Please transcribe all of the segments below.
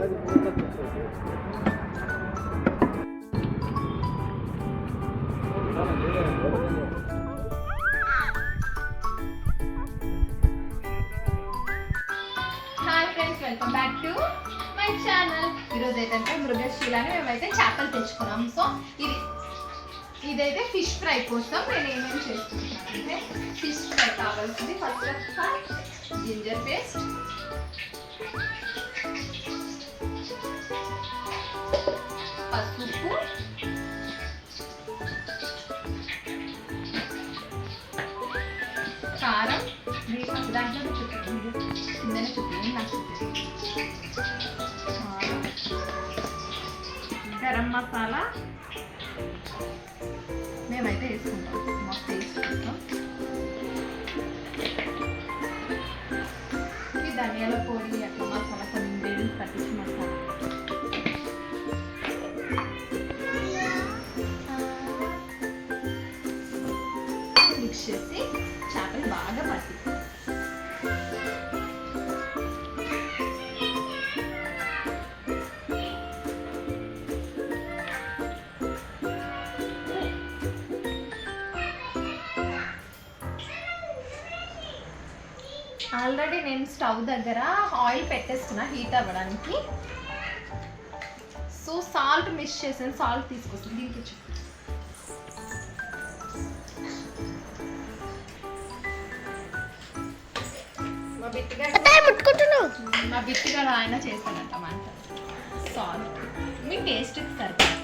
Welcome back to my channel. ఈరోజు అయితే మృగశీలని మేమైతే చేపలు తెచ్చుకున్నాం. సో ఇదైతే ఫిష్ ఫ్రై కోసం నేను ఏమేమి చేసుకుంటున్నాను అంటే ఫిష్ ఫ్రై కావాల్సింది first of all ginger paste, పసుపు, కారం, దాంట్లో కిందనే చూపింది నాకు గరం మసాలా మేమైతే వేసుకుంటాం, మొత్తం వేసుకుంటాం. ఈ ధనియాల పొడి అట్లా మసాలా కొన్ని ఇంగ్రీడియంట్స్ పట్టించి మసాలా మిక్స్ చేసి చేపలు బాగా పట్టి ఆల్రెడీ నేను స్టవ్ దగ్గర ఆయిల్ పెట్టేస్తున్నా హీట్ అవ్వడానికి. సో సాల్ట్ మిక్స్ చేసాను, సాల్ట్ తీసుకొస్తాను దీనికి. మా బిట్టుగా ఆయన చేస్తానంట మాట సాల్ట్ మీ టేస్ట్ సరిపోతుంది.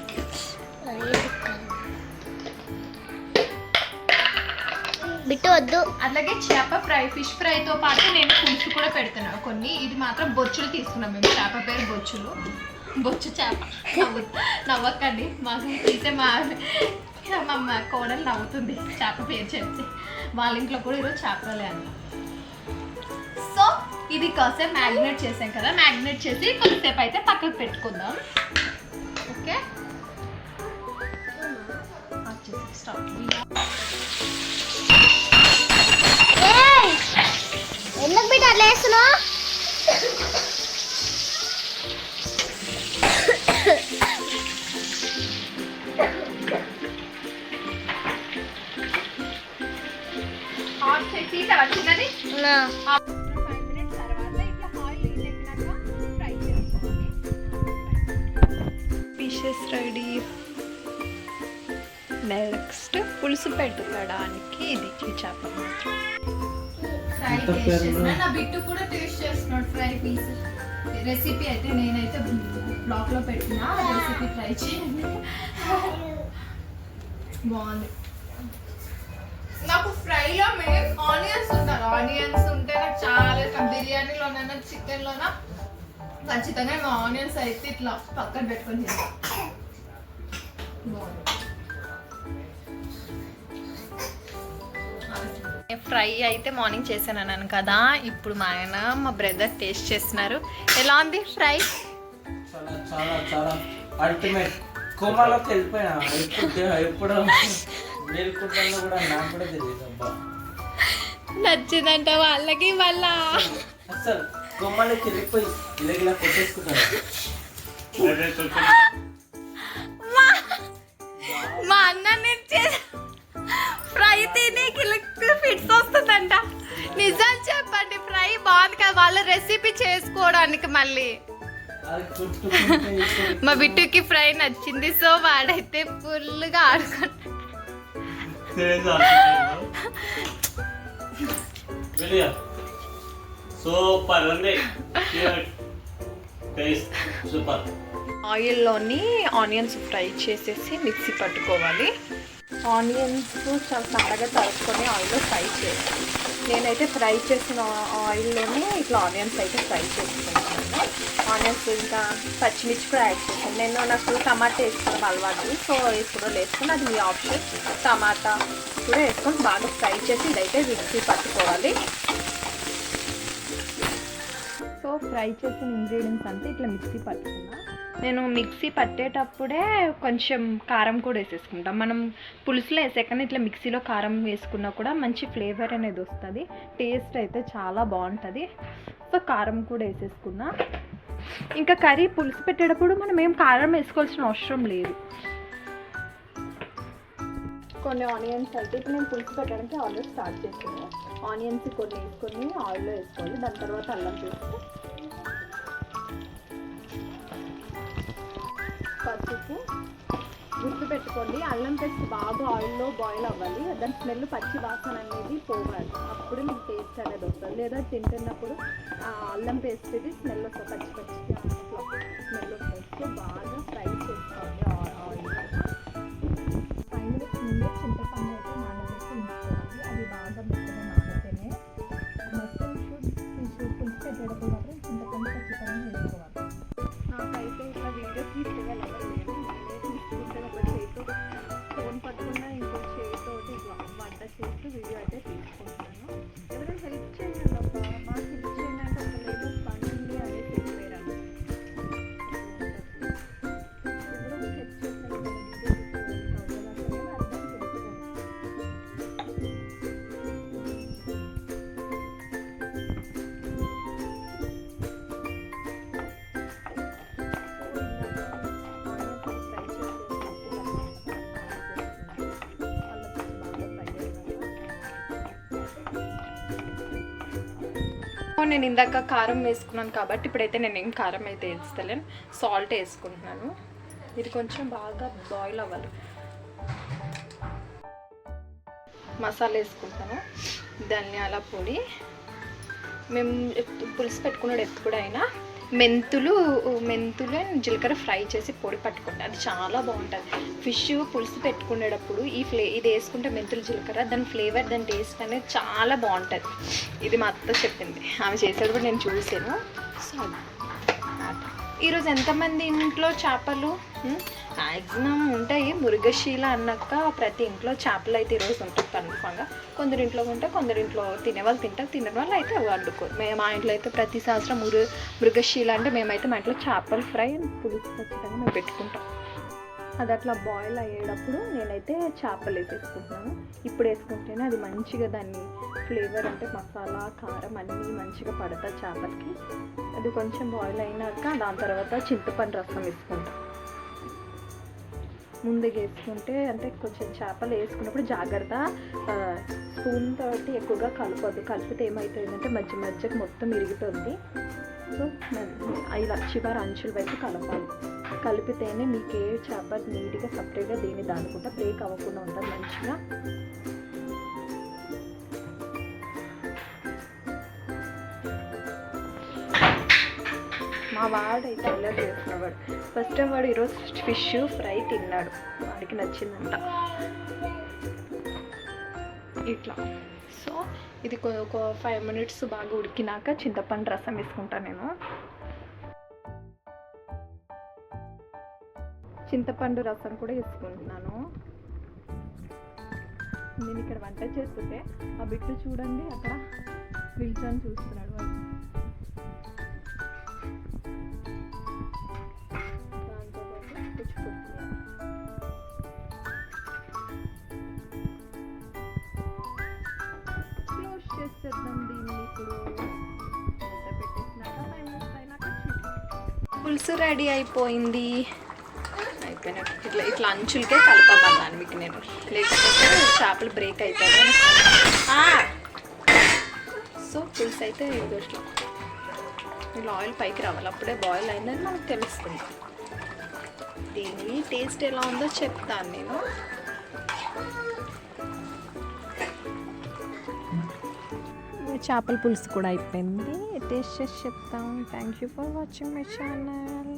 బిట్టు వద్దు. అలాగే చేప ఫ్రై, ఫిష్ ఫ్రైతో పాటు నేను పులుసు కూడా పెడుతున్నాను కొన్ని. ఇది మాత్రం బొచ్చులు తీసుకున్నాం మేము, చేప పేరు బొచ్చులు, బొచ్చు చేప. నవ్వకండి, మాకు తీసే మా కోడలు నవ్వుతుంది చేప పేరు చెప్తే. వాళ్ళ ఇంట్లో కూడా ఈరోజు చేపలే అన్న. సో ఇది కాసేపు మ్యారినేట్ చేసాం కదా, మ్యారినేట్ చేసి కొద్దిసేపు అయితే పక్కకు పెట్టుకుందాం. Okay stop. ఎందుకు బిడ్డ అట్లా వేస్తున్నావు? Fishes ready. నెక్స్ట్ పులుసు పెట్టుకోవడానికి ఇది చేప మాత్రం ఫ్రై టేస్ట్ చేస్తున్నా. నా బిట్టు కూడా టేస్ట్ చేస్తున్నాడు ఫ్రై పీస్. రెసిపీ అయితే నేనైతే బ్లాగ్ లో పెట్టిన రెసిపీ ట్రై చేయండి, బాగుంది. నాకు ఫ్రైలో మెయిన్ ఆనియన్స్ ఉంటారు, ఆనియన్స్ ఉంటే నాకు చాలా ఇష్టం. బిర్యానీలోనైనా చికెన్లోనా ఖచ్చితంగా ఆనియన్స్ అయితే ఇట్లా పక్కన పెట్టుకొని చేస్తాను, బాగుంది. ఫ్రై అయితే మార్నింగ్ చేశాను అన్నాను కదా, ఇప్పుడు మా ఆయన మా బ్రదర్ టేస్ట్ చేస్తున్నారు. ఎలా ఉంది ఫ్రై? చాలా చాలా చాలా అల్టిమేట్. కోమాలోకి వెళ్ళిపోయినా ఎప్పుడు మేల్కుంటానో కూడా నాకు కూడా తెలియదు. అబ్బా నచ్చిందంట వాళ్ళకి. వాళ్ళ అసలు కోమాలోకి వెళ్ళిపోయి ఇలా కొట్టేసుకుంటాను. మా అన్న ఫ్రై తిని ఫిట్స్ వస్తుందంట. నిజం చెప్పండి, ఫ్రై బాగుంది కదా, వాళ్ళ రెసిపీ చేసుకోవడానికి. మళ్ళీ మా బిట్టుకి ఫ్రై నచ్చింది, సో వాడైతే ఫుల్గా ఆడుకుంటా. సూపర్ ఉంది, సూపర్. ఆయిల్లోని ఆనియన్స్ ఫ్రై చేసేసి మిక్సీ పట్టుకోవాలి. ఆనియన్స్ చాలా సన్నగా తరుక్కొని ఆయిల్లో ఫ్రై చేయాలి. నేనైతే ఫ్రై చేసిన ఆయిల్లోనే ఇట్లా ఆనియన్స్ అయితే ఫ్రై చేసుకుంటాను. ఆనియన్స్ ఇంకా పచ్చిమిర్చి కూడా యాడ్ చేస్తాను. నాకు టమాటా వేసుకోవడం అలవాటు, సో ఇప్పుడు వేసుకొని అది మీ ఆప్షన్. టమాటా కూడా వేసుకొని బాగా ఫ్రై చేసి ఇదైతే మిక్సీ పట్టుకోవాలి. సో ఫ్రై చేసిన ఇంగ్రీడియంట్స్ అంతా ఇట్లా మిక్సీ పట్టుకున్నా. నేను మిక్సీ పట్టేటప్పుడే కొంచెం కారం కూడా వేసేసుకుంటాం. మనం పులుసులో వేసాకనే ఇట్లా మిక్సీలో కారం వేసుకున్నా కూడా మంచి ఫ్లేవర్ అనేది వస్తుంది, టేస్ట్ అయితే చాలా బాగుంటుంది. సో కారం కూడా వేసేసుకున్నా. ఇంకా కర్రీ పులుసు పెట్టేటప్పుడు మనం ఏం కారం వేసుకోవాల్సిన అవసరం లేదు. కొన్ని ఆనియన్స్ అయితే ఇప్పుడు నేను పులుసు పెట్టడానికి ఆల్రెడీ స్టార్ట్ చేసాను. ఆనియన్స్ కొన్ని వేసుకొని ఆయిల్లో వేసుకోవాలి. దాని తర్వాత అల్లం పేస్ట్, పసుపు. గుర్తుపెట్టుకోండి, అల్లం పేస్ట్ బాగా ఆయిల్లో బాయిల్ అవ్వాలి. దాని స్మెల్ పచ్చి వాసన అనేది పోవాలి. అప్పుడు మీకు టేస్ట్ అనేది వస్తుంది. లేదా తింటున్నప్పుడు అల్లం పేస్ట్ ఇది స్మెల్ వస్తుంది, పచ్చి పచ్చిగా స్మెల్ వస్తుంది. సో బాగా ఫ్రై చేసుకోండి ఆయిల్. పైన ముందు చింతపండు అయితే నానబెట్టి ఉంచుకోవాలి. అది బాగా మెత్తగా నానితేనే మస్తు పులుసు పెట్టేటప్పుడు మాత్రం చింతపండు ఖచ్చితంగా వేసుకోవాలి. నాకైతే ఇట్లా వీడియో తీసుకెళ్ళాలి. ఫోన్ పట్టుకున్నా ఇంకో చేతితో ఇట్లా వంట చేస్తూ వీడియో అయితే తీసుకుంటున్నాను. ఎవరైనా హెల్ప్ చేయండి అబ్బా, మాకు హెల్ప్ చేయండి అంటే ఒక లేదు పని ఉంది అనేది చెప్పారు. ఎవరైనా హెల్ప్ చేస్తారు అర్థం నేను ఇందాక కారం వేసుకున్నాను కాబట్టి ఇప్పుడైతే నేను ఏం కారం అయితే వేస్తలేను, సాల్ట్ వేసుకుంటున్నాను. ఇది కొంచెం బాగా బాయిల్ అవ్వాలి. మసాలా వేసుకుంటాను, ధనియాల పొడి. మేము పులుసు పెట్టుకున్నాడు ఎప్పుడైనా మెంతులు అండ్ జీలకర్ర ఫ్రై చేసి పొడి పట్టుకుంటాం. అది చాలా బాగుంటుంది. ఫిష్ పులుసు పెట్టుకునేటప్పుడు ఇది వేసుకుంటే మెంతులు జీలకర్ర దాని ఫ్లేవర్ దాని టేస్ట్ అనేది చాలా బాగుంటుంది. ఇది మా అత్త చెప్పింది, ఆమె చేసేది కూడా నేను చూసాను. సో ఈరోజు ఎంతమంది ఇంట్లో చేపలు మ్యాక్సిమం ఉంటాయి. మురుగశీల అన్నాక ప్రతి ఇంట్లో చేపలు అయితే ఈరోజు ఉంటుంది కన్ఫామ్గా. కొందరింట్లో ఉంటే కొందరింట్లో తినేవాళ్ళు తింటారు, తినే వాళ్ళు అయితే వండుకోరు. మా ఇంట్లో అయితే ప్రతి సంవత్సరం మృగశీల అంటే మేమైతే మా ఇంట్లో చేపలు ఫ్రై అండ్ పులుసు ఖచ్చితంగా మేము పెట్టుకుంటాం. అది అట్లా బాయిల్ అయ్యేటప్పుడు నేనైతే చేపలు వేసేసుకుంటున్నాను. ఇప్పుడు వేసుకుంటేనే అది మంచిగా దాన్ని ఫ్లేవర్ అంటే మసాలా కారం అన్నీ మంచిగా పడతాయి చేపలకి. అది కొంచెం బాయిల్ అయినాక దాని తర్వాత చింతపండు రసం వేసుకుంటాం. ముందుగా వేసుకుంటే అంటే కొంచెం చేపలు వేసుకున్నప్పుడు జాగ్రత్త, స్పూన్ తోటి ఎక్కువగా కలపద్దు. కలిపితే ఏమవుతుందంటే మధ్యకు మొత్తం ఇరుగుతుంది. సో ఇలా చివరి అంచుల వైపు కలపాలి. కలిపితేనే మీకు ఏ చేప నీట్గా సపరేట్గా దీన్ని దానుకుంటా బ్రేక్ అవ్వకుండా ఉంటుంది మంచిగా. మా వాడైతే అల్లరి చేస్తున్నవాడు. ఫస్ట్ టైం వాడు ఈరోజు ఫిష్ ఫ్రై తిన్నాడు, వాడికి నచ్చిందంట ఇట్లా. సో ఇది ఒక 5 minutes బాగా ఉడికినాక చింతపండు రసం వేసుకుంటాను నేను. చింతపండు రసం కూడా వేసుకుంటున్నాను. నేను ఇక్కడ వంట చేస్తుంటే ఆ బిట్టు చూడండి అక్కడ నిల్చొని చూస్తున్నాడు వాడు. క్లోజ్ చేసేద్దాం దీన్ని. ఇప్పుడు పెట్టేసినాక 5 minutes అయినాక పులుసు రెడీ అయిపోయింది. ఇట్లా అంచులకే కలపమన్నాను మీకు నేను, లేకపోతే చేపలు బ్రేక్ అవుతాయి. సో పులుసు అయితే ఇట్లా ఇట్లా ఆయిల్ పైకి రావాలి, అప్పుడే బాయిల్ అయిందని మనకు తెలుస్తుంది. దీని టేస్ట్ ఎలా ఉందో చెప్తాను నేను. చేపల పులుసు కూడా అయిపోయింది, టేస్ట్ చేసి చెప్తాం. Thank you for watching my channel.